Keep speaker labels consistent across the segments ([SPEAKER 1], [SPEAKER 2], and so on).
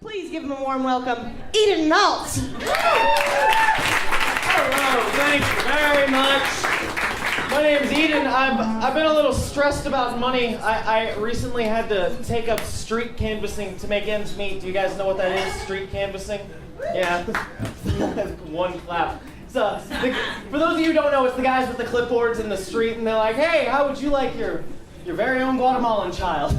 [SPEAKER 1] Please give him a warm welcome, Eden Nault.
[SPEAKER 2] Hello, thank you very much. My name's Eden. I've been a little stressed about money. I recently had to take up street canvassing to make ends meet. Do you guys know what that is, street canvassing? Yeah. One clap. So, for those of you who don't know, it's the guys with the clipboards in the street, and they're like, hey, how would you like your very own Guatemalan child?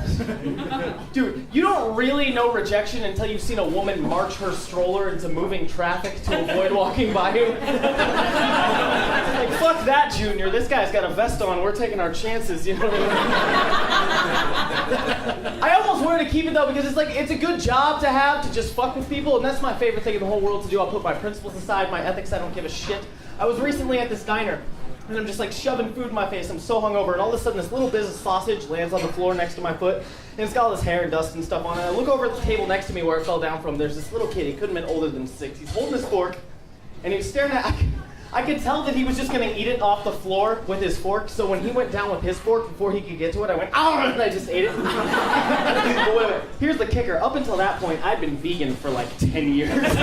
[SPEAKER 2] Dude, you don't really know rejection until you've seen a woman march her stroller into moving traffic to avoid walking by you. Like, fuck that, Junior. This guy's got a vest on. We're taking our chances, you know what I mean? I almost wanted to keep it, though, because it's a good job to have, to just fuck with people, and that's my favorite thing in the whole world to do. I'll put my principles aside, my ethics, I don't give a shit. I was recently at this diner, and I'm just like shoving food in my face. I'm so hungover, and all of a sudden this little bit of sausage lands on the floor next to my foot, and it's got all this hair and dust and stuff on it. I look over at the table next to me where it fell down from. There's this little kid. He couldn't have been older than 6. He's holding his fork, and he was staring at. I could tell that he was just gonna eat it off the floor with his fork. So when he went down with his fork, before he could get to it, I went, "Ah!" and I just ate it. But wait. Here's the kicker. Up until that point, I'd been vegan for like 10 years. But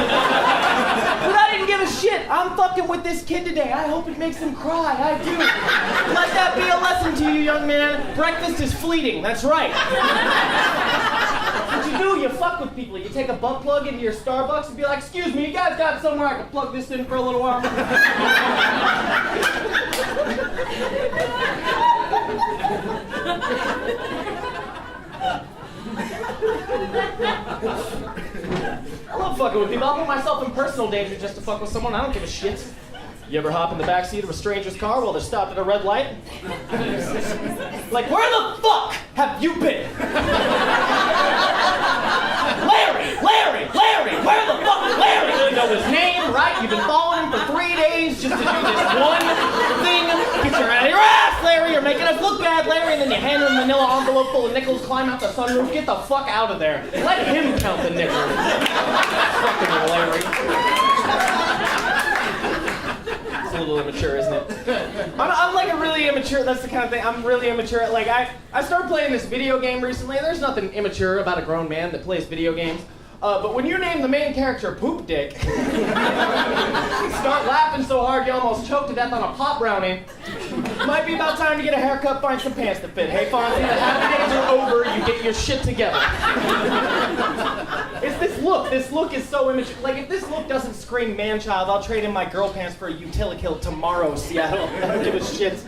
[SPEAKER 2] I didn't give a shit. I'm fucking with this kid today. I hope it makes him cry. I do. Let that be a lesson to you, young man. Breakfast is fleeting. That's right. What you do, you fuck with people. You take a butt plug into your Starbucks and be like, excuse me, you guys got somewhere I can plug this in for a little while? I love fucking with people. I'll put myself in personal danger just to fuck with someone. I don't give a shit. You ever hop in the backseat of a stranger's car while they're stopped at a red light? Like, where the fuck have you been? Larry, where the fuck is Larry? You know his name, right? You've been following him for 3 days just to do this one thing. Get your out of your ass, Larry. You're making us look bad, Larry. And then you hand him a manila envelope full of nickels, climb out the sunroof, get the fuck out of there. Let him count the nickels. Fucking Larry. It's a little immature, isn't it? I'm like a really immature, that's the kind of thing, I'm really immature. Like, I started playing this video game recently, and there's nothing immature about a grown man that plays video games. But when you name the main character Poop Dick, you start laughing so hard you almost choke to death on a pot brownie. Might be about time to get a haircut, find some pants that fit. Hey, Fonzie, the happy days are over, you get your shit together. It's this look. This look is so immature. Like, if this look doesn't scream man-child, I'll trade in my girl pants for a utility tomorrow, Seattle. I don't give a shit.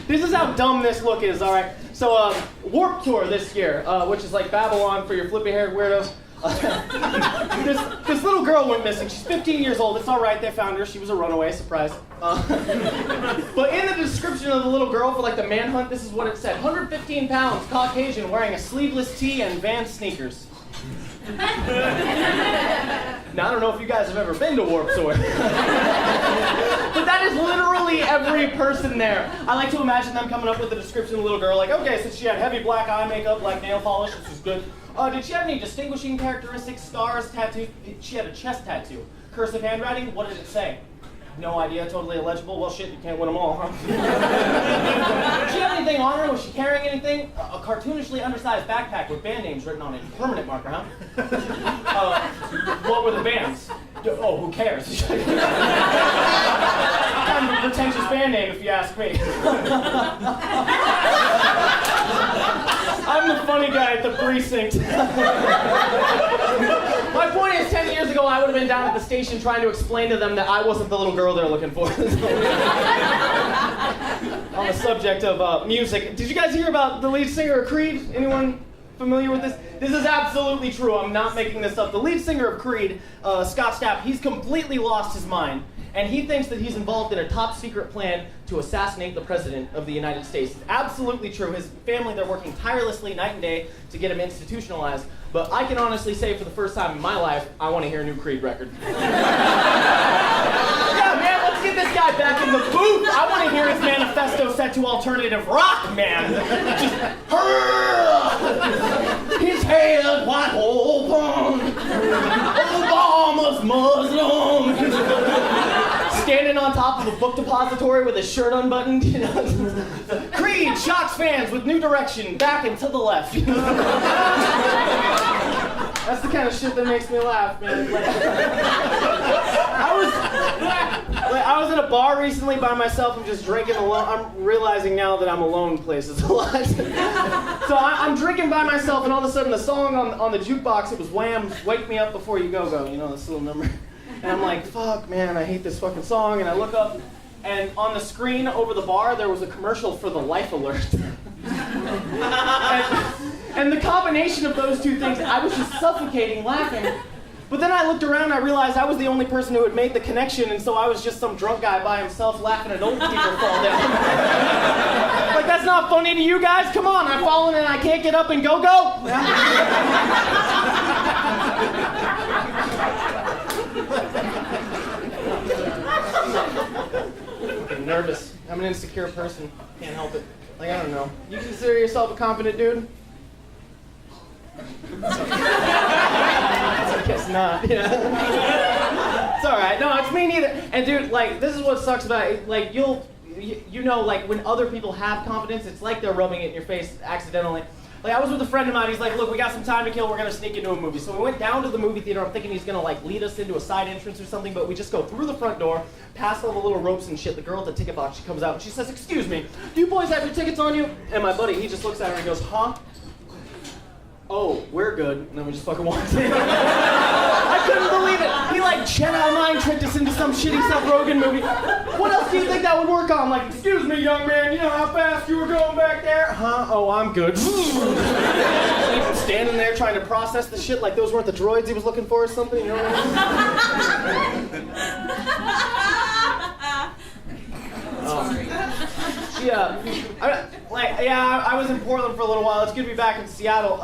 [SPEAKER 2] This is how dumb this look is, all right? So, Warped Tour this year, which is like Babylon for your flippy-haired weirdos. This little girl went missing. She's 15 years old. It's all right. They found her. She was a runaway. Surprise. But in the description of the little girl for like the manhunt, this is what it said: 115 pounds, Caucasian, wearing a sleeveless tee and Vans sneakers. Now, I don't know if you guys have ever been to Warped Tour. But that is literally every person there. I like to imagine them coming up with the description of the little girl, like, okay, so she had heavy black eye makeup, black nail polish, which was good. Did she have any distinguishing characteristics, scars, tattoos? She had a chest tattoo. Cursive handwriting? What did it say? No idea, totally illegible. Well, shit, you can't win them all, huh? Did she have anything on her? Was she carrying anything? A cartoonishly undersized backpack with band names written on it. Permanent marker, huh? What were the bands? Oh, who cares? Kind of a pretentious band name, if you ask me. I'm the funny guy at the precinct. My point is, 10 years ago, I would have been down at the station trying to explain to them that I wasn't the little girl they're looking for. On the subject of music, did you guys hear about the lead singer of Creed? Anyone familiar with this? This is absolutely true. I'm not making this up. The lead singer of Creed, Scott Stapp, he's completely lost his mind. And he thinks that he's involved in a top secret plan to assassinate the President of the United States. It's absolutely true. His family, they're working tirelessly night and day to get him institutionalized. But I can honestly say for the first time in my life, I want to hear a new Creed record. Yeah, man, let's get this guy back in the booth. I want to hear his manifesto set to alternative rock, man. Just, his head wide open, Obama's Muslim. Standing on top of a book depository with his shirt unbuttoned, you know. Creed shocks fans with new direction, back and to the left. That's the kind of shit that makes me laugh, man. I was at a bar recently by myself. I'm just drinking alone. I'm realizing now that I'm alone places a lot. So I'm drinking by myself, and all of a sudden the song on the jukebox, it was Wham's "Wake Me Up Before You Go Go." You know, this little number. And I'm like, fuck, man, I hate this fucking song. And I look up, and on the screen over the bar, there was a commercial for the Life Alert. and the combination of those two things, I was just suffocating laughing. But then I looked around and I realized I was the only person who had made the connection, and so I was just some drunk guy by himself laughing at old people fall down. Like, that's not funny to you guys? Come on, I've fallen and I can't get up and go. I'm nervous. I'm an insecure person. Can't help it. Like, I don't know. You consider yourself a confident dude? I guess not. Yeah. It's all right. No, it's me neither. And dude, like, this is what sucks about it. Like, you know, like when other people have confidence, it's like they're rubbing it in your face accidentally. Like, I was with a friend of mine. He's like, look, we got some time to kill. We're gonna sneak into a movie. So we went down to the movie theater. I'm thinking he's gonna like lead us into a side entrance or something, but we just go through the front door, past all the little ropes and shit. The girl at the ticket box, she comes out and she says, "Excuse me, do you boys have your tickets on you?" And my buddy, he just looks at her and he goes, "Huh? Oh, we're good." And then we just fucking walked in. I couldn't believe it. He like Jedi mind tricked us into some shitty Seth Rogen movie. What else do you think that would work on? Like, "Excuse me, young man, you know how fast you were going back there?" "Huh? Oh, I'm good." Standing there trying to process the shit like those weren't the droids he was looking for or something, you know what I mean? Sorry. I was in Portland for a little while. It's good to be back in Seattle.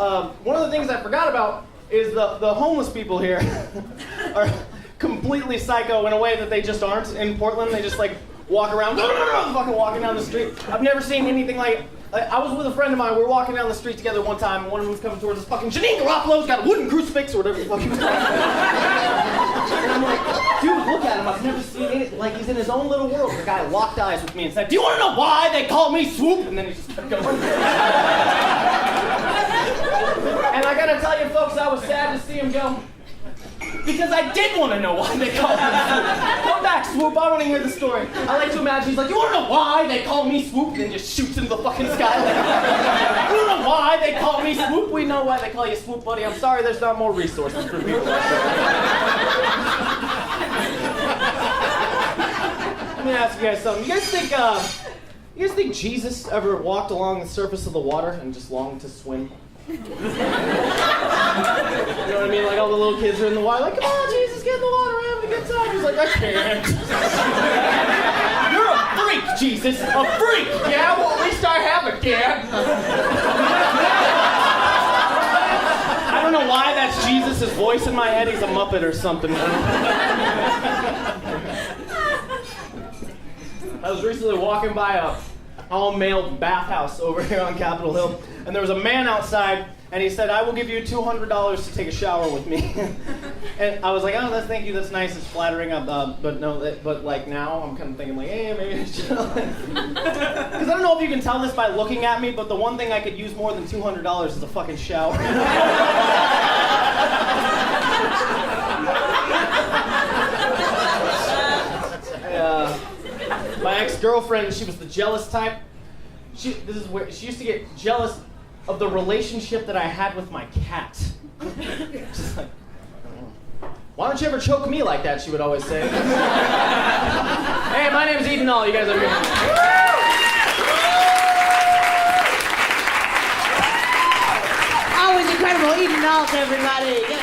[SPEAKER 2] One of the things I forgot about is the homeless people here are completely psycho in a way that they just aren't in Portland. They just like walk around, fucking walking down the street. I've never seen anything like. I was with a friend of mine. We were walking down the street together one time, and one of them was coming towards us. Fucking Janine Garofalo's got a wooden crucifix or whatever the fuck he was talking about. And I'm like, dude, look at him. I've never seen it. Like, he's in his own little world. The guy locked eyes with me and said, "Do you want to know why they call me Swoop?" And then he just kept going. And I gotta tell you, folks, I was sad to see him go. Because I did want to know why they called me Swoop. Come back, Swoop. I want to hear the story. I like to imagine he's like, "You want to know why they call me Swoop?" And then just shoots into the fucking sky. Like, "You don't know why they call me Swoop?" "We know why they call you Swoop, buddy. I'm sorry there's not more resources for people." Let me ask you guys something. You guys think Jesus ever walked along the surface of the water and just longed to swim? You know what I mean? Like all the little kids are in the water, like, "Come on, Jesus, get in the water, we're having a good time." He's like, "I can't." "You're a freak, Jesus, a freak." "Yeah, well, at least I have a dad." I don't know why that's Jesus' voice in my head. He's a Muppet or something. I was recently walking by a all-male bathhouse over here on Capitol Hill, and there was a man outside, and he said, "I will give you $200 to take a shower with me." And I was like, "Oh, thank you, that's nice, it's flattering." But like now, I'm kind of thinking like, "Hey, maybe I should." Because I don't know if you can tell this by looking at me, but the one thing I could use more than $200 is a fucking shower. My ex-girlfriend, she was the jealous type. She used to get jealous of the relationship that I had with my cat. Just like, "Why don't you ever choke me like that?" she would always say. Hey, my name is Nault. You guys are here.
[SPEAKER 1] Always incredible. Nault, everybody. Yeah.